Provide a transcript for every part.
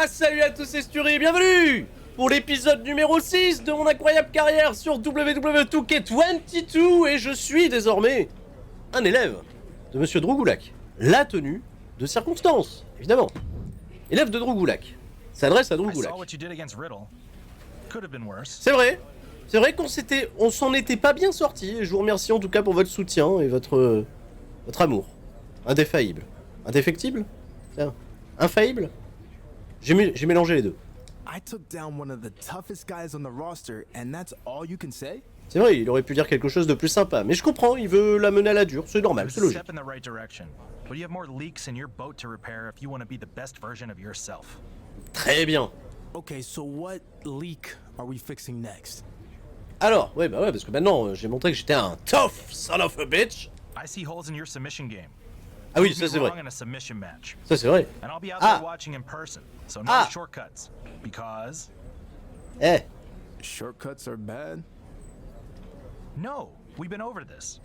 Salut à tous, c'est Sturi, bienvenue pour l'épisode numéro 6 de mon incroyable carrière sur WWE 2K22 et je suis désormais un élève de Monsieur Drew Gulak. La tenue de circonstance, évidemment. Élève de Drew Gulak. S'adresse à Drew Gulak. C'est vrai qu'on s'en était pas bien sorti et je vous remercie en tout cas pour votre soutien et votre amour. Indéfaillible. Indéfectible? Tiens. Infaillible? J'ai mélangé les deux. C'est vrai, il aurait pu dire quelque chose de plus sympa, mais je comprends, il veut la mener à la dure, c'est normal, c'est logique. Très bien. Alors, ouais, parce que maintenant, j'ai montré que j'étais un tough son of a bitch. Ah oui, ça c'est vrai. Ça c'est vrai. Shortcuts are bad? No, we've been over this.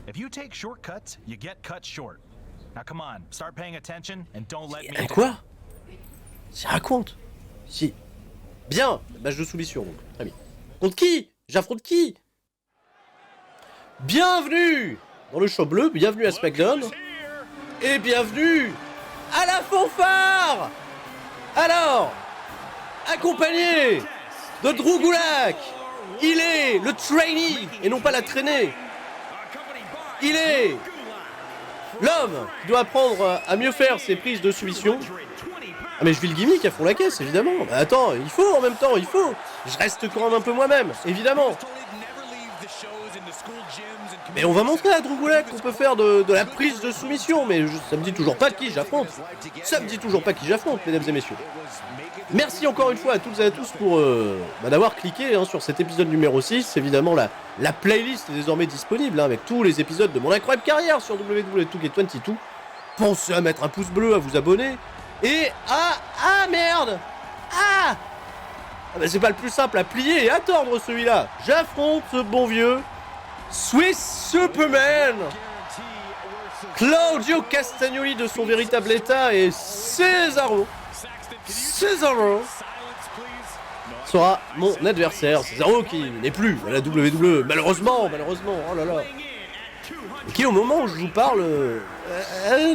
If you take shortcuts, you get cut short. Now come on, start paying attention and don't let me. Quoi? Ça raconte? Si. Bien, match de soumission donc. Très bien. Contre qui? J'affronte qui? Bienvenue dans le show bleu, bienvenue à SmackDown. Et bienvenue à la fanfare. Alors, accompagné de Drew Gulak, il est le trainee et non pas la traînée. Il est l'homme qui doit apprendre à mieux faire ses prises de soumission. Ah mais je vis le gimmick à fond la caisse, évidemment. Bah attends, il faut en même temps, il faut. Je reste quand même un peu moi-même, évidemment. Mais on va montrer à Drew Gulak qu'on peut faire de la prise de soumission, mais ça me dit toujours pas qui j'affronte. Ça me dit toujours pas qui j'affronte, mesdames et messieurs. Merci encore une fois à toutes et à tous pour d'avoir cliqué sur cet épisode numéro 6. Évidemment, la playlist est désormais disponible avec tous les épisodes de mon incroyable carrière sur WWE 2K22. Pensez à mettre un pouce bleu, à vous abonner. Et merde. Bah, c'est pas le plus simple à plier et à tordre celui-là. J'affronte ce bon vieux Swiss Superman, Claudio Castagnoli de son véritable état, et Cesaro sera mon adversaire. Cesaro qui n'est plus à la WWE, malheureusement, oh là là. Et qui au moment où je vous parle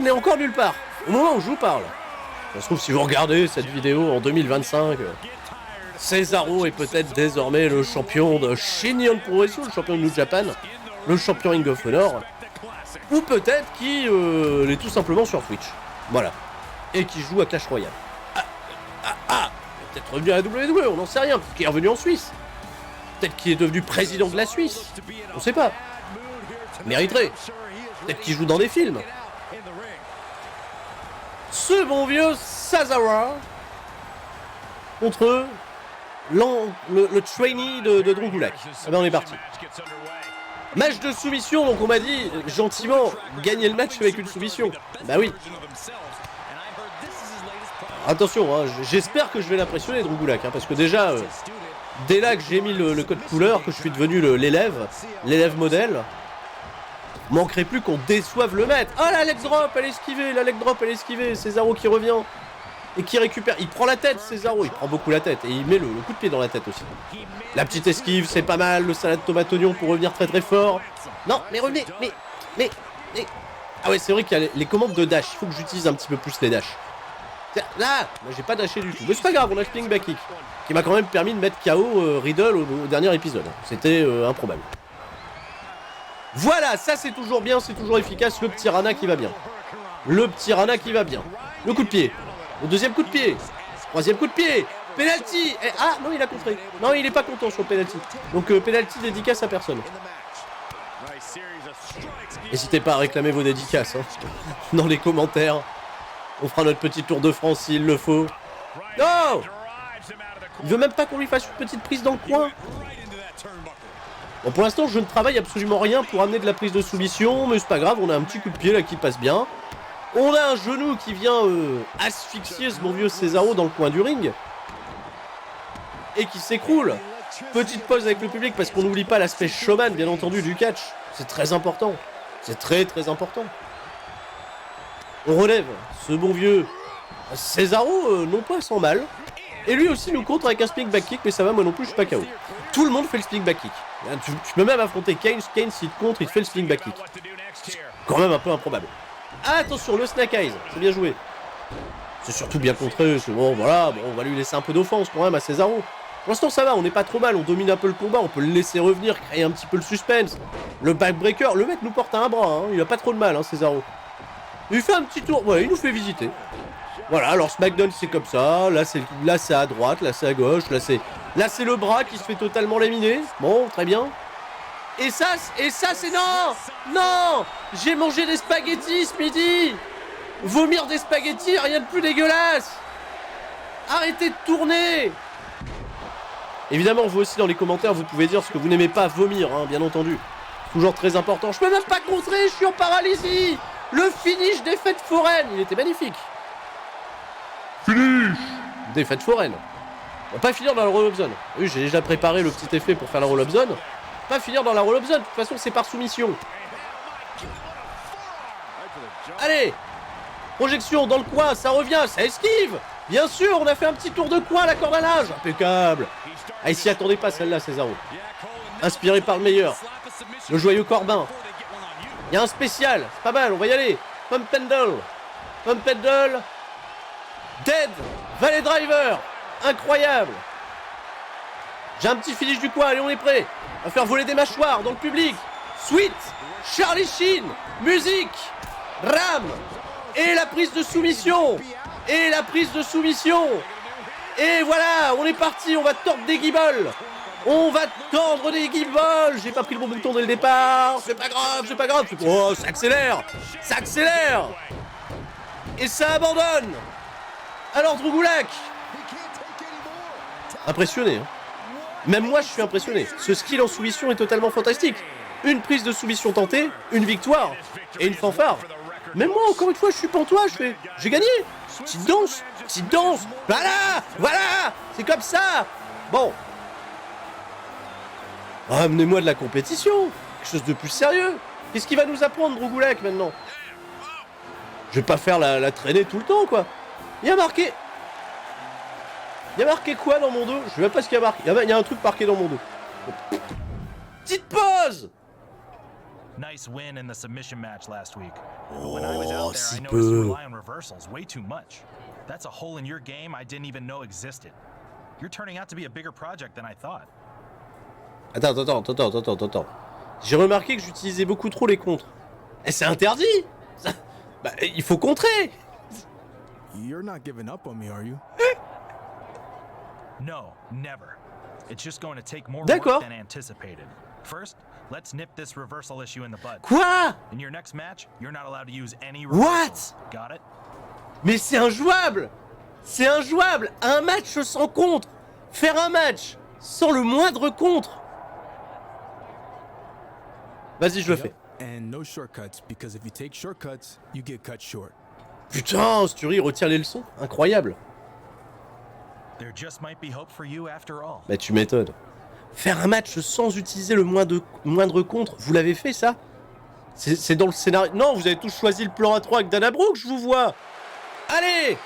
n'est encore nulle part. Au moment où je vous parle. Ça se trouve, si vous regardez cette vidéo en 2025, Cesaro est peut-être désormais le champion de Shinyon Pro Wrestling, le champion de New Japan, le champion Ring of Honor, ou peut-être qu'il est tout simplement sur Twitch. Voilà. Et qui joue à Clash Royale. Peut-être revenu à la WWE, on n'en sait rien. Peut-être qu'il est revenu en Suisse. Peut-être qu'il est devenu président de la Suisse. On sait pas. Mériterait. Peut-être qu'il joue dans des films. Ce bon vieux Cesaro contre le trainee de Drew Gulak. Ah ben on est parti. Match de soumission, donc on m'a dit gentiment gagner le match avec une soumission. Bah oui. Attention, j'espère que je vais l'impressionner Drew Gulak, parce que déjà, dès là que j'ai mis le code couleur, que je suis devenu l'élève modèle, manquerait plus qu'on déçoive le maître. Oh la leg drop, elle est esquivée, Cesaro qui revient. Et qui récupère, il prend la tête Cesaro, il prend beaucoup la tête et il met le coup de pied dans la tête aussi. La petite esquive, c'est pas mal, le salade tomate oignon pour revenir très très fort. Non, mais revenez, mais... Ah ouais, c'est vrai qu'il y a les commandes de dash, il faut que j'utilise un petit peu plus les dash. Là, moi j'ai pas dashé du tout, mais c'est pas grave, on a le spinning back kick, qui m'a quand même permis de mettre KO Riddle au dernier épisode. C'était improbable. Voilà, ça c'est toujours bien, c'est toujours efficace, le petit Rana qui va bien. Le coup de pied. Le deuxième coup de pied. Troisième coup de pied. Penalty. Non, il a contré. Non, il est pas content sur le penalty. Donc penalty dédicace à personne. N'hésitez pas à réclamer vos dédicaces dans les commentaires. On fera notre petit tour de France s'il le faut. Non. Il veut même pas qu'on lui fasse une petite prise dans le coin. Bon, pour l'instant, je ne travaille absolument rien pour amener de la prise de soumission, mais c'est pas grave, on a un petit coup de pied là qui passe bien. On a un genou qui vient asphyxier ce bon vieux Cesaro dans le coin du ring. Et qui s'écroule. Petite pause avec le public parce qu'on n'oublie pas l'aspect showman, bien entendu, du catch. C'est très important. C'est très très important. On relève ce bon vieux Cesaro, non pas sans mal. Et lui aussi nous contre avec un spinning back kick, mais ça va, moi non plus, je suis pas KO. Tout le monde fait le spinning back kick. Tu peux même affronter Kane, s'il te contre, il te fait le spinning back kick. C'est quand même un peu improbable. Attention, le Snake Eyes, c'est bien joué. C'est surtout bien contré, c'est bon, voilà, bon, on va lui laisser un peu d'offense quand même à Cesaro. Pour l'instant ça va, on n'est pas trop mal, on domine un peu le combat, on peut le laisser revenir, créer un petit peu le suspense. Le backbreaker, le mec nous porte à un bras, hein, il a pas trop de mal, hein, Cesaro. Il fait un petit tour, voilà, il nous fait visiter. Voilà, alors SmackDown c'est comme ça, là c'est à droite, là c'est à gauche, là c'est le bras qui se fait totalement laminer. Bon, très bien. Et ça c'est non. Non. J'ai mangé des spaghettis ce midi. Vomir des spaghettis, rien de plus dégueulasse. Arrêtez de tourner. Évidemment, vous aussi dans les commentaires, vous pouvez dire ce que vous n'aimez pas vomir, hein, bien entendu. Toujours très important. Je peux même pas contrer, je suis en paralysie. Le finish des fêtes foraines, il était magnifique. Finish. Des fêtes foraines. On va pas finir dans la roll-up zone. Oui, j'ai déjà préparé le petit effet pour faire la roll-up zone. Pas finir dans la roll-up zone, de toute façon c'est par soumission. Allez. Projection dans le coin, ça revient, ça esquive. Bien sûr, on a fait un petit tour de coin à la corde à linge. Impeccable. Ah, il s'y attendait pas celle-là, Cesaro. Inspiré par le meilleur. Le joyeux Corbin. Il y a un spécial, c'est pas mal, on va y aller. Pump Pendle. Pump Pendle. Dead. Valet Driver. Incroyable. J'ai un petit finish du coin, allez, on est prêt. On va faire voler des mâchoires dans le public. Sweet. Charlie Sheen. Musique. Ram. Et la prise de soumission. Et la prise de soumission. Et voilà, on est parti, on va tordre des guibolles. On va tordre des guibolles. J'ai pas pris le bon bouton dès le départ. C'est pas grave, c'est pas grave. Oh, ça accélère. Ça accélère. Et ça abandonne. Alors Drew Gulak. Impressionné. Hein. Même moi, je suis impressionné. Ce skill en soumission est totalement fantastique. Une prise de soumission tentée, une victoire et une fanfare. Même moi, encore une fois, je suis pantois, j'ai gagné. Petite danse, voilà, c'est comme ça. Bon. Amenez-moi de la compétition, quelque chose de plus sérieux. Qu'est-ce qu'il va nous apprendre, Drew Gulak, maintenant? Je vais pas faire la traînée tout le temps, quoi. Il y a marqué quoi dans mon dos? Je sais même pas ce qu'il y a marqué. Il y a un truc marqué dans mon dos. Petite pause. Nice win in the submission match last week. Oh, si peu. Way too much. That's a hole in your game I didn't even know existed. You're turning out to be a bigger project than I thought. Attends. J'ai remarqué que j'utilisais beaucoup trop les contres. Et c'est interdit. Bah, il faut contrer. You're not giving up on me, are you? No, never. It's just going to take more D'accord. work than anticipated. First, let's nip this reversal issue in the bud. Quoi? In your next match, you're not allowed to use any What? reversals. Got it? Mais c'est injouable. C'est injouable. Un match sans contre. Faire un match sans le moindre contre. Vas-y, je le fais. And no shortcuts, because if you take shortcuts, you get cut short. Putain, Sturi retire les leçons. Incroyable. There just might be hope for you after all. Bah tu m'étonnes. Faire un match sans utiliser le moindre contre, vous l'avez fait ça? C'est dans le scénario. Non, vous avez tous choisi le plan A3 avec Dana Brooke, je vous vois. Allez.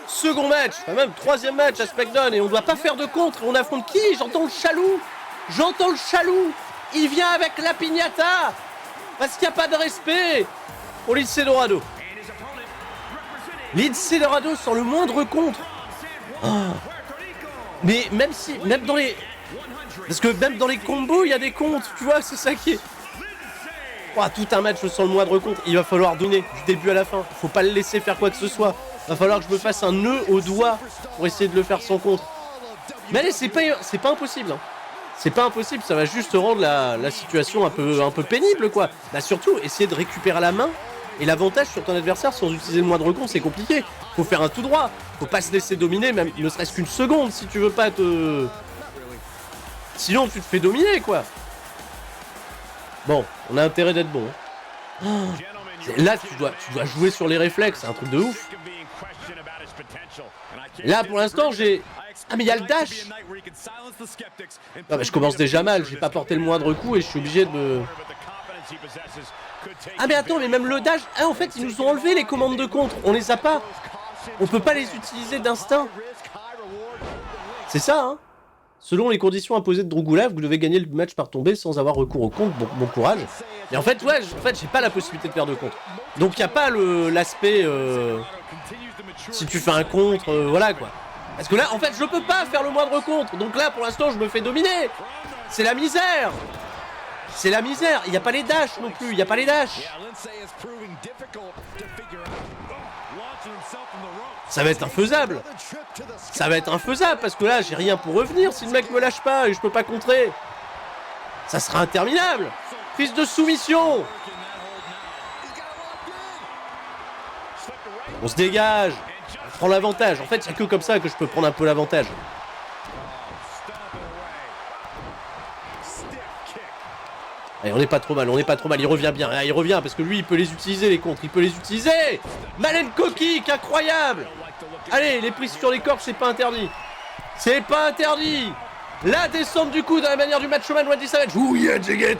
Second match, enfin même troisième match à SmackDown et on doit pas faire de contre. On affronte qui? J'entends le chaloux. Il vient avec la piñata. Parce qu'il n'y a pas de respect pour Lince Dorado. Lince Dorado sans le moindre contre. Oh. Mais même dans les... Parce que même dans les combos, il y a des comptes, tu vois, c'est ça qui est... Oh, tout un match sans le moindre contre, il va falloir dominer du début à la fin. Faut pas le laisser faire quoi que ce soit. Va falloir que je me fasse un nœud au doigt pour essayer de le faire sans contre. Mais allez, c'est pas impossible. Hein. C'est pas impossible, ça va juste rendre la situation un peu pénible, quoi. Bah surtout, essayer de récupérer la main. Et l'avantage sur ton adversaire sans utiliser le moindre compte, c'est compliqué. Faut faire un tout droit. Faut pas se laisser dominer, même ne serait-ce qu'une seconde, si tu veux pas te... Sinon, tu te fais dominer, quoi. Bon, on a intérêt d'être bon. Oh. Là, tu dois jouer sur les réflexes, c'est un truc de ouf. Là, pour l'instant, j'ai... Ah, mais il y a le dash. Non, mais je commence déjà mal, j'ai pas porté le moindre coup et je suis obligé de me... Ah, mais attends, mais même le dash... Ah, en fait, ils nous ont enlevé les commandes de contre, on les a pas. On peut pas les utiliser d'instinct. C'est ça, hein. Selon les conditions imposées de Drogulov, vous devez gagner le match par tombée sans avoir recours au compte. Bon courage. Et en fait, ouais, j'ai pas la possibilité de faire de contre. Donc y a pas l'aspect si tu fais un contre, voilà quoi. Parce que là, en fait, je peux pas faire le moindre contre. Donc là, pour l'instant, je me fais dominer. C'est la misère. C'est la misère. Il y a pas les dashs non plus. Il y a pas les dashs. Ça va être infaisable. Ça va être infaisable parce que là, j'ai rien pour revenir si le mec me lâche pas et je peux pas contrer. Ça sera interminable. Prise de soumission. On se dégage. On prend l'avantage. En fait, il n'y a que comme ça que je peux prendre un peu l'avantage. Allez, on n'est pas trop mal, on n'est pas trop mal. Il revient bien. Ah, il revient parce que lui, il peut les utiliser, les contres. Il peut les utiliser. Malenko kick, incroyable. Allez, les prises sur les cordes, c'est pas interdit. C'est pas interdit. La descente du coude à la manière du Macho Man Randy Savage. Ouh, yeah, Jiggets.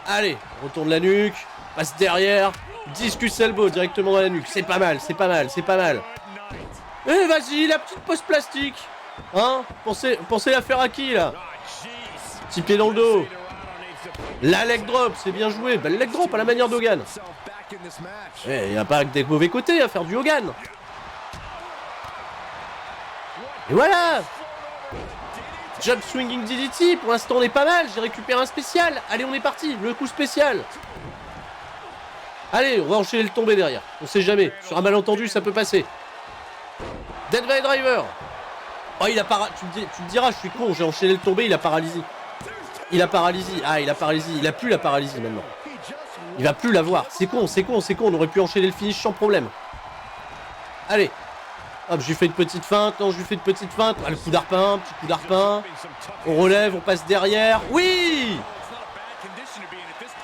Allez, on retourne la nuque. Passe derrière. Discus elbow directement dans la nuque. C'est pas mal, c'est pas mal, c'est pas mal. Eh, vas-y, la petite pose plastique. Hein, pensez la faire à qui, là? Petit pied dans le dos. La leg drop, c'est bien joué. Belle leg drop à la manière d'Hogan. Il n'y a pas que des mauvais côtés à faire du Hogan. Et voilà. Jump swinging DDT, pour l'instant on est pas mal. J'ai récupéré un spécial. Allez, on est parti, le coup spécial. Allez, on va enchaîner le tombé derrière. On sait jamais, sur un malentendu ça peut passer. Dead by Driver. Oh, il a tu me diras, je suis con, j'ai enchaîné le tombé, il a paralysé. Il a paralysé. Ah, il a paralysé. Il a plus la paralysie maintenant. Il va plus l'avoir. C'est con, c'est con, c'est con. On aurait pu enchaîner le finish sans problème. Allez. Hop, je lui fais une petite feinte. Non, je lui fais une petite feinte. Ah, le coup d'arpin, petit coup d'arpin. On relève, on passe derrière. Oui!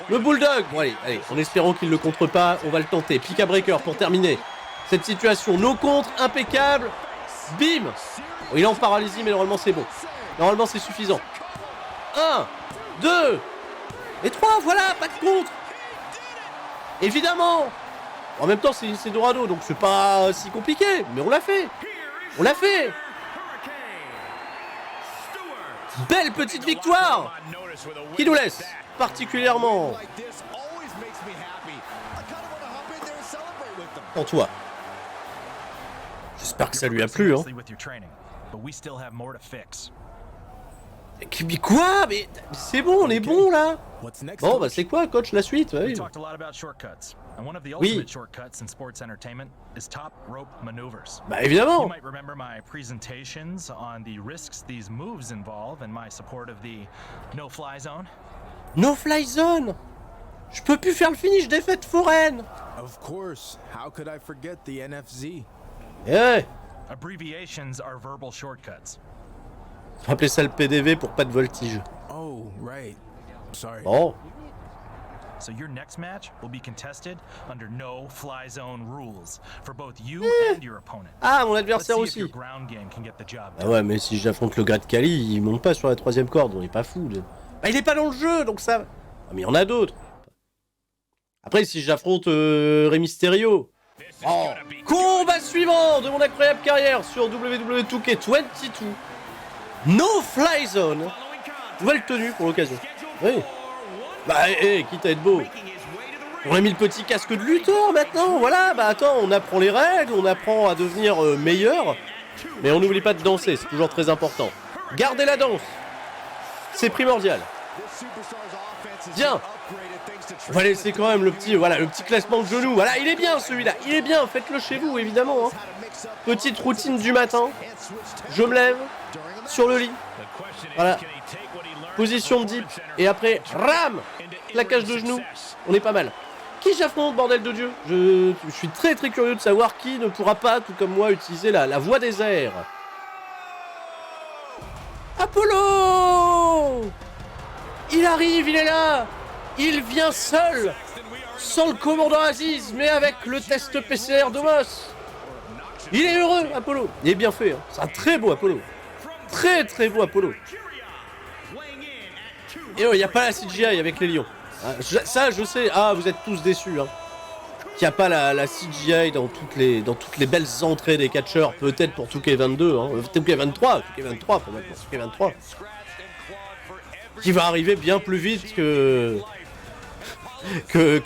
Le bulldog. Bon, allez, en espérant qu'il ne le contre pas, on va le tenter. Pika breaker pour terminer cette situation. No contre, impeccable. Bim! Bon, il est en paralysie, mais normalement c'est bon. Normalement c'est suffisant. 1, 2 et 3, voilà, pas de contre. Évidemment. En même temps c'est Dorado, donc c'est pas si compliqué, mais on l'a fait. On l'a fait. Belle petite victoire qui nous laisse particulièrement en toi. J'espère que ça lui a plu, hein. Mais quoi? Mais c'est bon, on est bon là. Bon bah c'est quoi, coach, la suite? Oui. Oui. Bah évidemment. No fly zone. Je peux plus faire le finish des fêtes foraines. Of course. How could I forget the NFZ? Ouais. Abbreviations are verbal shortcuts. Rappelez ça le PDV pour pas de voltige. Oh, right. Sorry. Bon. So your next match will be contested under no fly zone rules for both you and your opponent. Ah, mon adversaire aussi. Ah ouais, mais si j'affronte le Great Khali, il monte pas sur la troisième corde, on est pas fou. Bah il est pas dans le jeu, donc ça... Ah mais il y en a d'autres. Après, si j'affronte Rey Mysterio... Oh. Combat suivant de mon incroyable carrière sur WWE 2K22. No Fly Zone. Nouvelle tenue pour l'occasion. Oui. Bah, quitte à être beau. On a mis le petit casque de lutteur maintenant. Voilà, bah attends, on apprend les règles, on apprend à devenir meilleur. Mais on n'oublie pas de danser, c'est toujours très important. Gardez la danse. C'est primordial. Bien. On va laisser quand même le petit classement de genoux. Voilà, il est bien celui-là. Il est bien, faites-le chez vous, évidemment. Hein. Petite routine du matin. Je me lève sur le lit. Voilà. Position de dip. Et après, ram, claquage de genoux. On est pas mal. Qui j'affronte, bordel de Dieu? Je suis très très curieux de savoir qui ne pourra pas, tout comme moi, utiliser la voie des airs. Apollo! Il arrive, il est là. Il vient seul, sans le commandant Aziz, mais avec le test PCR d'Omos. Il est heureux, Apollo. Il est bien fait, hein. C'est un très beau Apollo. Très très beau Apollo. Et il n'y a pas la CGI avec les lions. Ça, je sais. Ah, vous êtes tous déçus. Hein. qu'il n'y a pas la CGI dans toutes les belles entrées des catcheurs, peut-être pour 2K22, hein, 2K23 pour maintenant, 2K23, qui va arriver bien plus vite que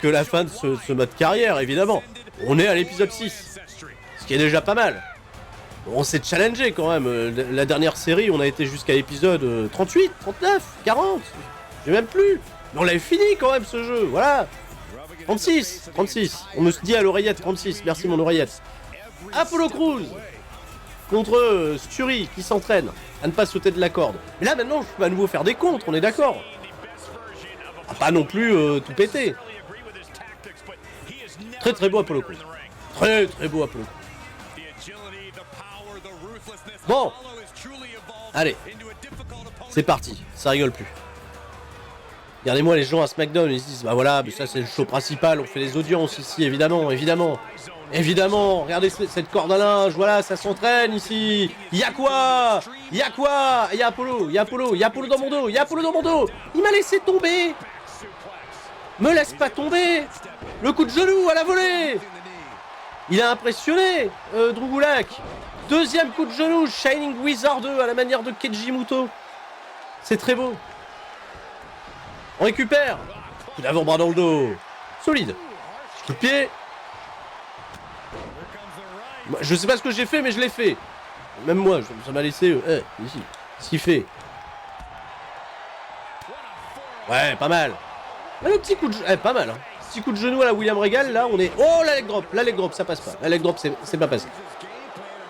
la fin de ce mode carrière, évidemment. On est à l'épisode 6, ce qui est déjà pas mal. On s'est challengé quand même, la dernière série, on a été jusqu'à l'épisode 38, 39, 40, j'ai même plus. Mais on l'avait fini quand même ce jeu, voilà. 36. On me dit à l'oreillette 36, merci mon oreillette. Apollo Crews contre Sturi qui s'entraîne à ne pas sauter de la corde. Mais là maintenant je peux à nouveau faire des contres, on est d'accord. Pas non plus tout péter. Très beau Apollo Crews. Très beau Apollo Crews. Bon, allez, c'est parti, ça rigole plus. Regardez-moi les gens à SmackDown, ils se disent bah voilà, mais ça c'est le show principal, on fait les audiences ici, évidemment. Regardez cette corde à linge, voilà, ça s'entraîne ici. Y'a quoi? Y'a Apollo dans mon dos, Il m'a laissé tomber. Me laisse pas tomber. Le coup de genou à la volée. Il a impressionné Drew Gulak. Deuxième coup de genou, Shining Wizard 2 à la manière de Keiji Muto. C'est très beau. On récupère. Coup d'avant-bras dans le dos. Solide. Coup de pied. Je sais pas ce que j'ai fait, mais je l'ai fait. Même moi, ça m'a laissé... ici. Qu'est-ce qu'il fait? Ouais, pas mal. Le petit coup de... pas mal. Hein. Petit coup de genou à la William Regal, là, on est... Oh, la leg drop, ça passe pas. La leg drop, c'est pas passé.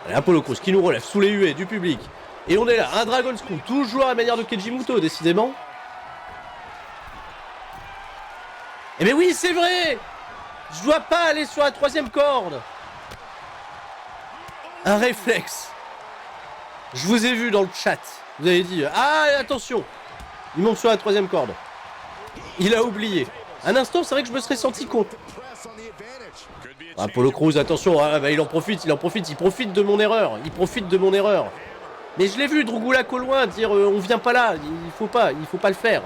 Allez, Apollo Crews qui nous relève sous les huées du public. Et on est là, un Dragon Screw, toujours à la manière de Keiji Muto, décidément. Eh mais oui, c'est vrai. Je dois pas aller sur la troisième corde. Un réflexe. Je vous ai vu dans le chat. Vous avez dit, ah, attention. Il monte sur la troisième corde. Il a oublié. Un instant, c'est vrai que je me serais senti con. Apollo Crews, attention, il en profite, il profite de mon erreur. Mais je l'ai vu, Drew Gulak au loin, dire on vient pas là, il faut pas le faire.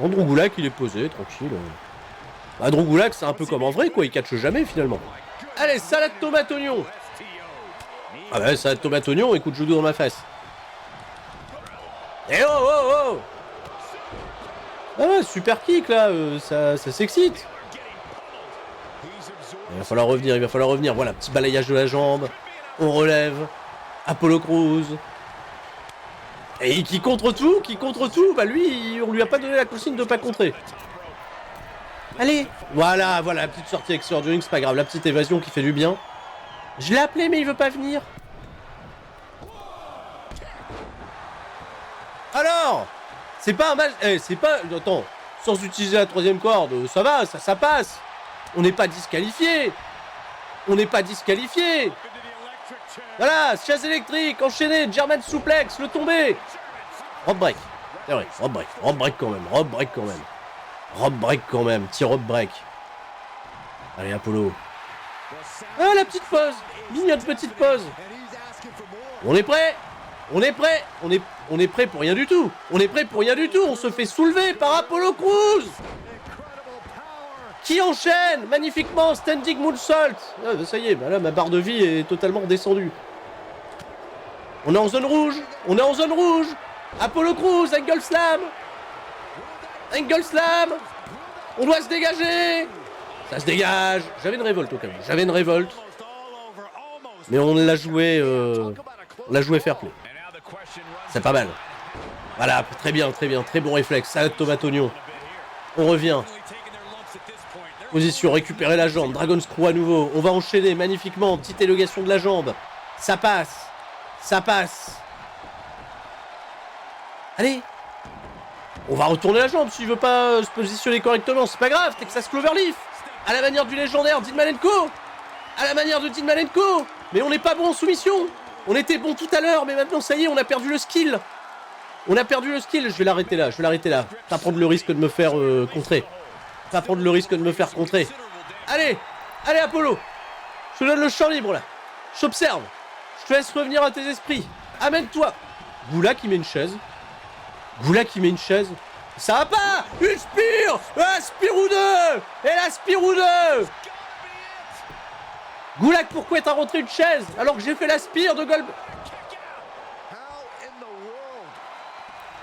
Bon, Drew Gulak, il est posé, tranquille. Drew Gulak, c'est un peu comme en vrai, quoi, il catche jamais finalement. Allez, salade tomate oignon. Ah bah, salade tomate oignon, écoute, judo dans ma face. Eh oh. Ah ouais, super kick là, ça s'excite. Il va falloir revenir. Voilà, petit balayage de la jambe. On relève. Apollo Crews. Et qui contre tout. Bah lui, on lui a pas donné la consigne de pas contrer. Allez. Voilà, la petite sortie extra du ring, c'est pas grave. La petite évasion qui fait du bien. Je l'ai appelé, mais il veut pas venir. Alors, c'est pas un match... Attends, sans utiliser la troisième corde, ça va, ça passe. On n'est pas disqualifié. Voilà, chaise électrique, enchaîné, German suplex, le tombé. Rope break. C'est vrai, rope break quand même. Petit rope break. Allez, Apollo. Ah, la petite pause. Mignonne petite pause. On est prêt. On est prêt pour rien du tout. On se fait soulever par Apollo Crews. Qui enchaîne magnifiquement, standing moonsault. Ah, ça y est, bah là ma barre de vie est totalement redescendue. On est en zone rouge. Apollo Crews, angle slam. On doit se dégager. Ça se dégage. J'avais une révolte au cas où. Mais on l'a joué fair play. C'est pas mal. Voilà, très bien. Très bon réflexe. Salade tomate oignon. On revient. Position, récupérer la jambe. Dragon Screw à nouveau. On va enchaîner magnifiquement. Petite élongation de la jambe. Ça passe. Allez. On va retourner la jambe s'il veut pas se positionner correctement. C'est pas grave. Texas Cloverleaf. À la manière du légendaire Dean Malenko. Mais on n'est pas bon en soumission. On était bon tout à l'heure, mais maintenant ça y est, on a perdu le skill. Je vais l'arrêter là. Pas prendre le risque de me faire contrer. Allez, Apollo. Je te donne le champ libre là. J'observe. Je te laisse revenir à tes esprits. Amène-toi. Gulak qui met une chaise. Ça va pas. Une spire. La Spirou 2. Et la Spirou 2. Gulak, pourquoi t'as rentré une chaise alors que j'ai fait la spire de Goldberg?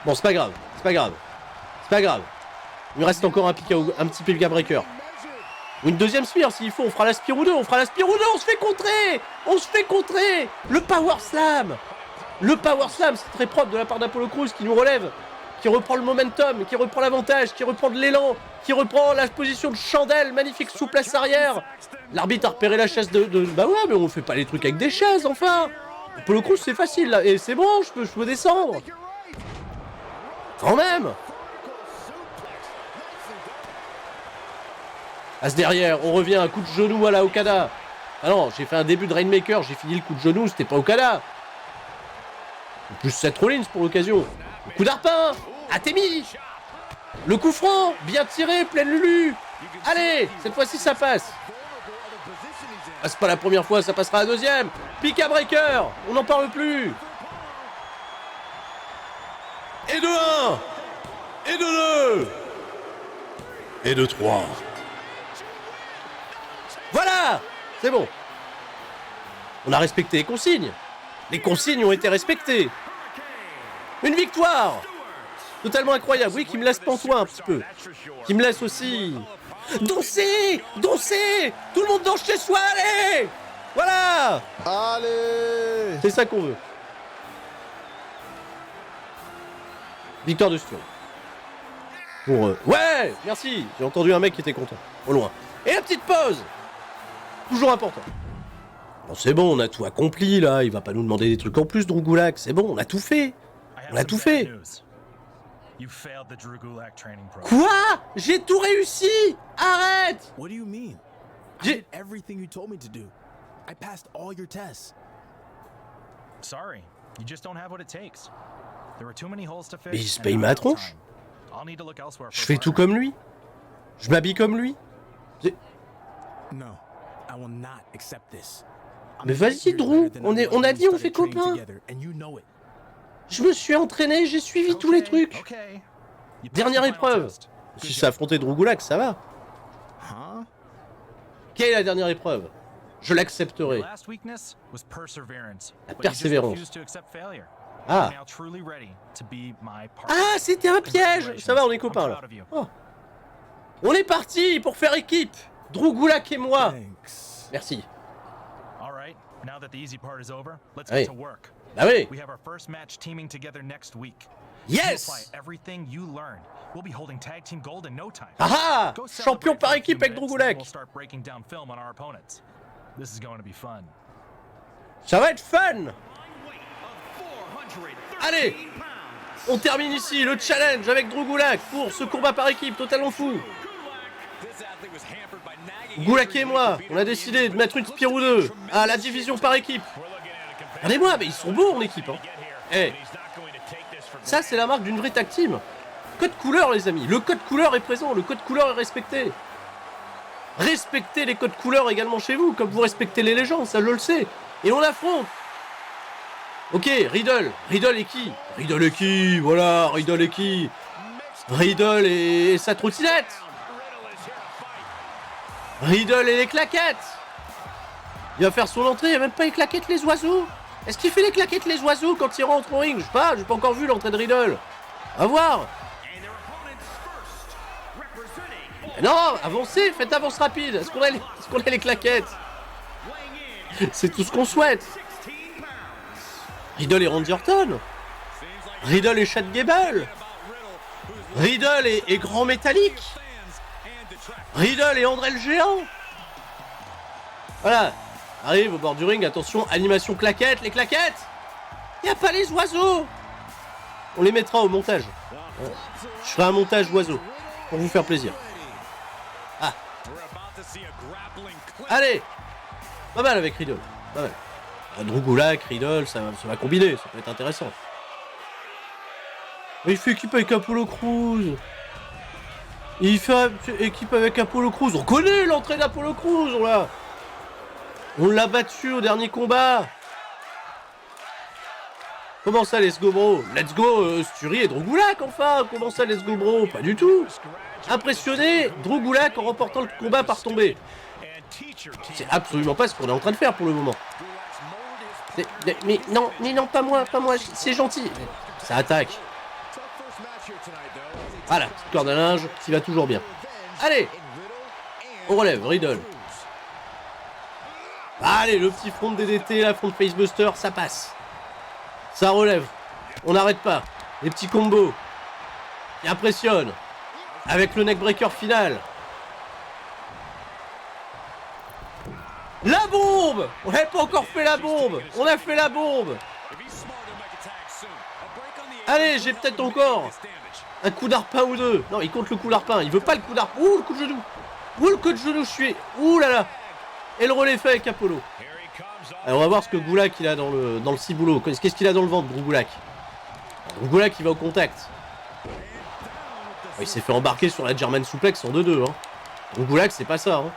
Bon, c'est pas grave, c'est pas grave. C'est pas grave. Il me reste encore un petit Pika Breaker. Ou une deuxième spire s'il faut, on fera la spire ou deux, on se fait contrer. On se fait contrer. Le Power Slam. Le Power Slam, c'est très propre de la part d'Apollo Crews qui nous relève, qui reprend le momentum, qui reprend l'avantage, qui reprend de l'élan, qui reprend la position de chandelle, magnifique souplesse arrière. L'arbitre a repéré la chaise de... Bah ouais, mais on fait pas les trucs avec des chaises, enfin. Apollo Crews, c'est facile, là. Et c'est bon, je peux descendre. Quand même. As derrière, on revient, un coup de genou à la Okada. Ah non, j'ai fait un début de Rainmaker, j'ai fini le coup de genou, c'était pas Okada. En plus, Seth Rollins pour l'occasion. Le coup d'arpin, Atemi. Le coup franc, bien tiré, pleine Lulu. Allez, cette fois-ci ça passe. Ah, c'est pas la première fois, ça passera la deuxième. Pika Breaker, on n'en parle plus. Et de 1. Et de 2. Et de 3. Voilà, c'est bon. On a respecté les consignes. Les consignes ont été respectées. Une victoire. Totalement incroyable. Oui, qui me laisse pantois un petit peu. Qui me laisse aussi... Danser. Danser. Tout le monde danse chez soi, allez. Voilà. Allez. C'est ça qu'on veut. Victoire de Sturm. Pour eux. Ouais, merci. J'ai entendu un mec qui était content. Au loin. Et la petite pause. Toujours important. Bon, c'est bon, on a tout accompli, là. Il va pas nous demander des trucs en plus, Drew Gulak. C'est bon, on a tout fait. On a tout fait. Quoi? J'ai tout réussi. Arrête. What do you mean? I J'ai... did everything you told me to do. I passed all your tests. Sorry, you just don't have what it takes. There were too many holes to Mais fill. il se paye ma tronche. Je fais tout comme lui. Je m'habille comme lui. No, I will not accept this. Mais vas-y, Drew. On a dit on fait copains. Je me suis entraîné, j'ai suivi tous les trucs. Dernière épreuve. Si c'est affronter Drew Gulak, ça va. Quelle est la dernière épreuve? Je l'accepterai. La persévérance. Ah. Ah, c'était un piège. Ça va, on est copains là. Oh. On est parti pour faire équipe. Drew Gulak et moi. Merci. Oui. Ah oui. Yes. Ah ah. Champion par équipe avec Drew Gulak. Ça va être fun. Allez. On termine ici le challenge avec Drew Gulak pour ce combat par équipe totalement fou. Gulak et moi, on a décidé de mettre une spire ou deux à la division par équipe. Regardez-moi, mais ils sont beaux en équipe. Hein. Hey. Ça, c'est la marque d'une vraie tag team. Code couleur, les amis. Le code couleur est présent, le code couleur est respecté. Respectez les codes couleurs également chez vous, comme vous respectez les légendes, ça je le sais. Et on affronte. Ok, Riddle. Riddle est qui? Riddle est qui? Voilà, Riddle est qui? Riddle et sa trottinette. Riddle et les claquettes. Il va faire son entrée, il n'y a même pas les claquettes les oiseaux. Est-ce qu'il fait les claquettes les oiseaux quand il rentre au ring? Je sais pas, j'ai pas encore vu l'entrée de Riddle. À voir. Non, avancez, faites avance rapide. Est-ce qu'on a les claquettes? C'est tout ce qu'on souhaite. Riddle et Randy Orton. Riddle et Chad Gable. Riddle et Grand Métallique. Riddle et André le Géant. Voilà. Arrive au bord du ring, attention, animation claquette, les claquettes. Y a pas les oiseaux. On les mettra au montage. Je ferai un montage oiseaux pour vous faire plaisir. Ah. Allez. Pas mal avec Riddle. Pas mal. Drew Gulak, Riddle, ça va combiner, ça peut être intéressant. Il fait équipe avec Apollo Crews. Il fait équipe avec Apollo Crews. On connaît l'entrée d'Apollo Crews, on l'a battu au dernier combat. Comment ça, let's go bro? Let's go Sturi et Drew Gulak, enfin. Comment ça, let's go bro? Pas du tout. Impressionné, Drew Gulak en remportant le combat par tombée. C'est absolument pas ce qu'on est en train de faire pour le moment. Mais non, pas moi, c'est gentil. Ça attaque. Voilà, petite corde à linge, qui va toujours bien. Allez, on relève, Riddle. Allez, le petit front de DDT, la front de Facebuster, ça passe. Ça relève. On n'arrête pas. Les petits combos qui impressionnent. Avec le neckbreaker final. La bombe! On n'avait pas encore fait la bombe! On a fait la bombe! Allez, j'ai peut-être encore un coup d'arpin ou deux. Non, il compte le coup d'arpin. Il veut pas le coup d'arpin. Ouh, le coup de genou. Ouh, le coup de genou, je suis. Ouh là là. Et le relais fait avec Apollo. Alors, on va voir ce que Gulak il a dans le ciboulot. Qu'est-ce qu'il a dans le ventre, Gulak? Gulak il va au contact. Il s'est fait embarquer sur la German Suplex en 2-2. Hein. Gulak c'est pas ça. Hein.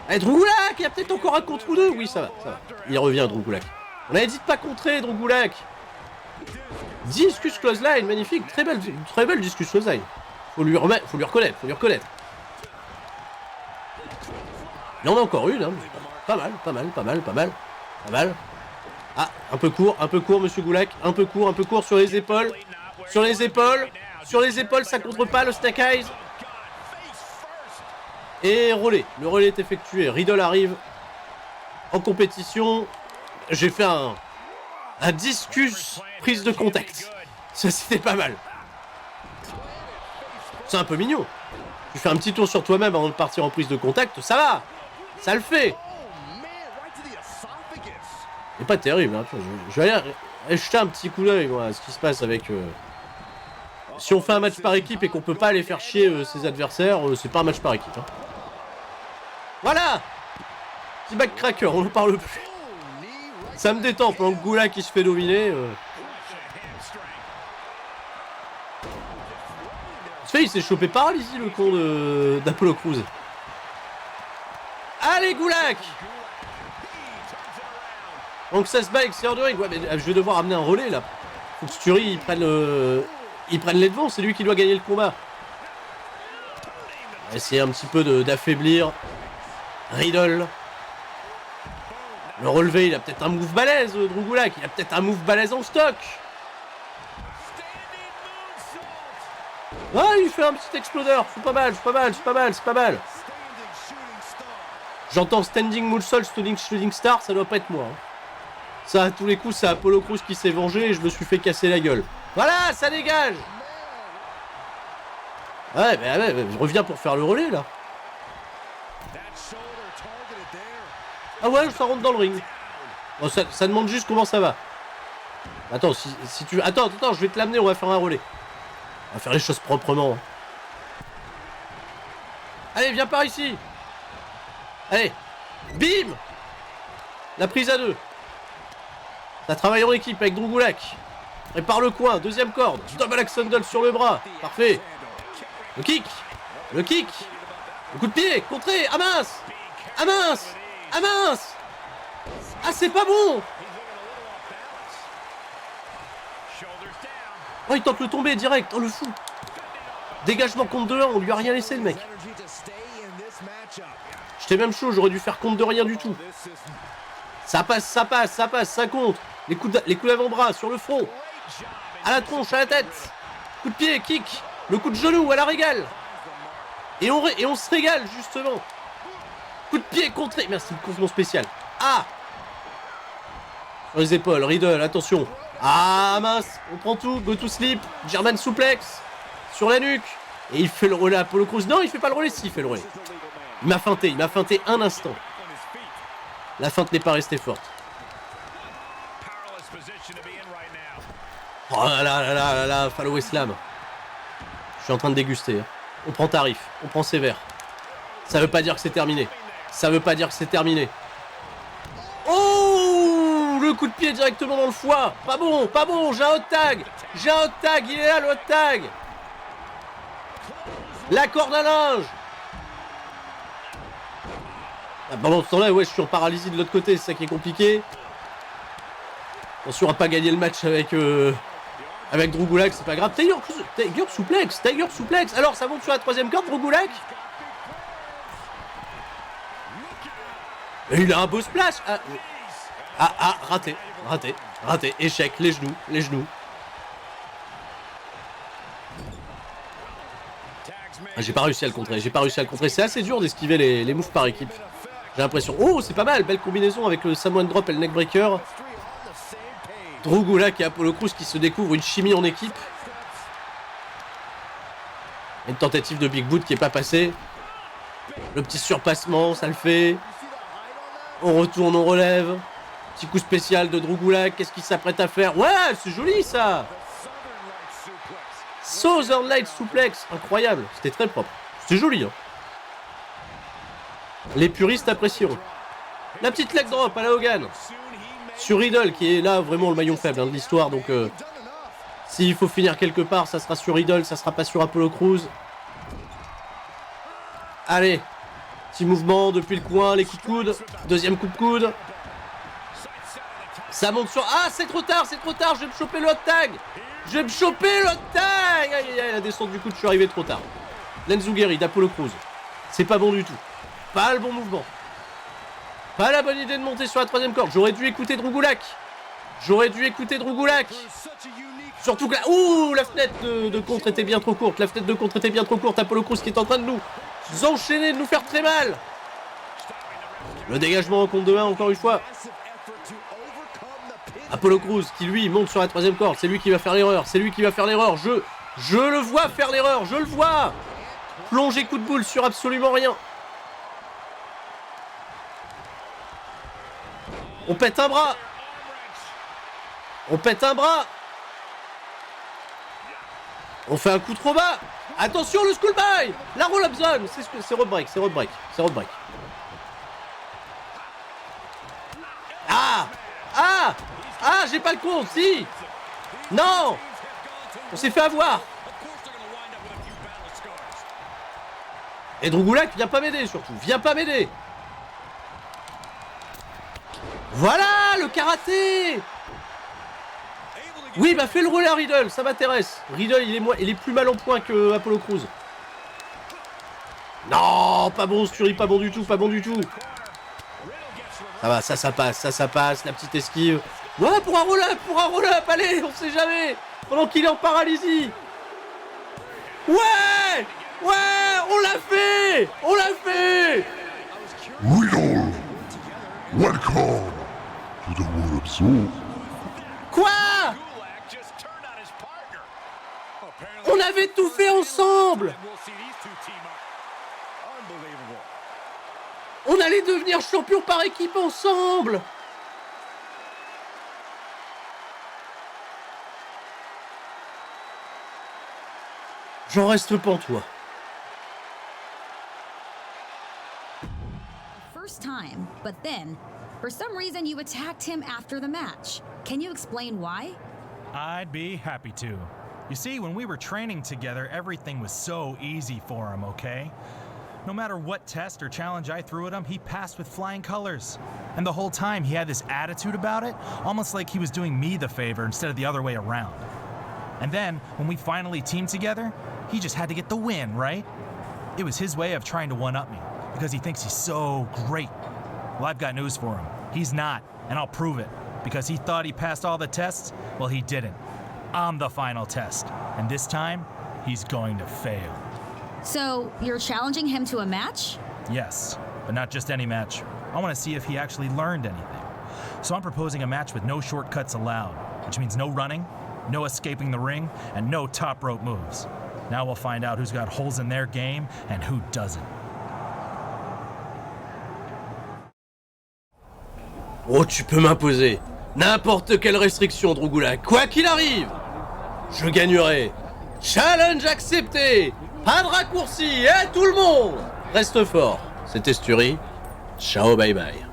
Allez, Gulak, il y a peut-être encore un contre ou deux. Oui, ça va. Il revient, Gulak. On avait dit de pas contrer, Gulak. Discus clothesline, magnifique. Très belle discus clothesline. Faut lui reconnaître. Il en a encore une. Hein. Pas mal. Ah, un peu court, monsieur Gulak. Un peu court sur les épaules. Sur les épaules, ça contre pas le Snake Eyes. Et relais. Le relais est effectué. Riddle arrive en compétition. J'ai fait un discus prise de contact. Ça, c'était pas mal. C'est un peu mignon. Tu fais un petit tour sur toi-même avant de partir en prise de contact. Ça va. Ça le fait. C'est pas terrible. Hein. Je vais aller jeter un petit coup d'œil à ce qui se passe avec... Si on fait un match par équipe et qu'on peut pas aller faire chier ses adversaires, c'est pas un match par équipe. Hein. Voilà. Petit backcracker, on en parle plus. Ça me détend pendant que Gulak qui se fait dominer. Il s'est chopé paralysie le con d'Apollo Crews. Allez Gulak. Donc ça se bat avec Serdering. Ouais, mais je vais devoir amener un relais là. Faut que Sturi ils prennent les devants, c'est lui qui doit gagner le combat. On va essayer un petit peu d'affaiblir Riddle. Le relevé, il a peut-être un move balèze, Drew Gulak. Il a peut-être un move balèze en stock. Ah, il fait un petit explodeur. C'est pas mal. J'entends standing moonsault, shooting star, ça doit pas être moi. Hein. Ça, à tous les coups, c'est Apollo Crews qui s'est vengé et je me suis fait casser la gueule. Voilà, ça dégage. Ouais, je reviens pour faire le relais, là. Ah ouais, ça rentre dans le ring. Bon, ça demande juste comment ça va. Attends, si tu... Attends, je vais te l'amener, on va faire un relais. On va faire les choses proprement. Allez, viens par ici. Allez. Bim. La prise à deux. Ça travaille en équipe avec Drew Gulak. Prépare le coin, deuxième corde. Double axe handle sur le bras. Parfait. Le kick. Le coup de pied, contré. Ah mince. Ah, c'est pas bon. Oh, il tente le tomber direct. Oh, le fou. Dégagement compte de 1, on lui a rien laissé, le mec. J'étais même chaud, j'aurais dû faire compte de rien du tout. Ça passe, ça compte. Les coups d'avant-bras sur le front. À la tronche, à la tête. Coup de pied, kick. Le coup de genou à la régale. Et on se régale, justement. Coup de pied contré. Merci, le coup spécial. Ah. Sur les épaules, Riddle, attention. Ah mince, on prend tout, go to sleep. German suplex. Sur la nuque. Et il fait le relais à Apollo Crews. Non, il fait pas le relais, si, il fait le relais. Il m'a feinté un instant. La feinte n'est pas restée forte. Oh là là, Follow Slam. Je suis en train de déguster. Hein. On prend tarif, on prend sévère. Ça veut pas dire que c'est terminé. Oh, le coup de pied directement dans le foie. Pas bon, j'ai un hot tag. Il est là, le hot tag. La corde à linge. Ah, pendant ce temps-là, ouais, je suis en paralysie de l'autre côté, c'est ça qui est compliqué. Attention à pas gagner le match avec Drew Gulak, c'est pas grave. Tiger suplex. Alors, ça monte sur la troisième corde, Drew Gulak. Et il a un beau splash. Raté. Échec, les genoux. J'ai pas réussi à le contrer, C'est assez dur d'esquiver les moves par équipe. J'ai l'impression. Oh, c'est pas mal, belle combinaison avec le Samoan Drop et le Neckbreaker. Drew Gulak et Apollo Crews qui se découvrent une chimie en équipe. Une tentative de Big Boot qui est pas passée. Le petit surpassement, ça le fait. On retourne, on relève. Petit coup spécial de Drew Gulak. Qu'est-ce qu'il s'apprête à faire? Ouais, c'est joli ça. Southern Light Suplex. Incroyable. C'était très propre. C'était joli. Hein. Les puristes apprécieront. La petite leg drop à la Hogan. Sur Riddle qui est là vraiment le maillon faible de l'histoire. Donc s'il faut finir quelque part, ça sera sur Riddle. Ça sera pas sur Apollo Crews. Allez. Petit mouvement depuis le coin, les coups de coude. Deuxième coup de coude. Ça monte sur... Ah, c'est trop tard. Je vais me choper le hot tag. Aïe, la descente du coup, je suis arrivé trop tard. Lenzugeri d'Apollo Crews. C'est pas bon du tout. Pas le bon mouvement. Pas la bonne idée de monter sur la troisième corde. J'aurais dû écouter Drew Gulak. Surtout que là... Ouh, la fenêtre de contre était bien trop courte. Apollo Crews qui est en train de nous enchaîner, de nous faire très mal. Le dégagement en compte de 1 encore une fois. Apollo Crews qui lui monte sur la troisième corde. C'est lui qui va faire l'erreur. Je le vois faire l'erreur. Je le vois. Plongé coup de boule sur absolument rien. On pète un bras. On fait un coup trop bas. Attention le school by. La roll-up zone. C'est road break. Ah, j'ai pas le compte, si. Non. On s'est fait avoir. Et Drew Gulak viens pas m'aider surtout. Voilà, le karaté. Oui, bah fais le relais à Riddle, ça m'intéresse. Riddle, il est plus mal en point que Apollo Crews. Non, pas bon, Sturi, pas bon du tout. Ça va, ça passe, la petite esquive. Ouais, pour un roll-up, allez, on sait jamais. Pendant qu'il est en paralysie. Ouais, on l'a fait. Riddle, welcome to the roll-up zone. Quoi? On avait tout fait ensemble. On allait devenir champion par équipe ensemble. J'en reste pantois. First time, but then, for some reason you attacked him after the match. Can you explain why? I'd be happy to. You see, when we were training together, everything was so easy for him, okay? No matter what test or challenge I threw at him, he passed with flying colors. And the whole time he had this attitude about it, almost like he was doing me the favor instead of the other way around. And then, when we finally teamed together, he just had to get the win, right? It was his way of trying to one-up me, because he thinks he's so great. Well, I've got news for him. He's not, and I'll prove it. Because he thought he passed all the tests, well, he didn't. I'm the final test, and this time, he's going to fail. So, you're challenging him to a match? Yes, but not just any match. I want to see if he actually learned anything. So I'm proposing a match with no shortcuts allowed, which means no running, no escaping the ring, and no top rope moves. Now we'll find out who's got holes in their game and who doesn't. Oh, tu peux m'imposer n'importe quelle restriction, Drew Gulak. Quoi qu'il arrive, je gagnerai. Challenge accepté. Pas de raccourci, hein, tout le monde. Reste fort. C'était Sturi. Ciao, bye bye.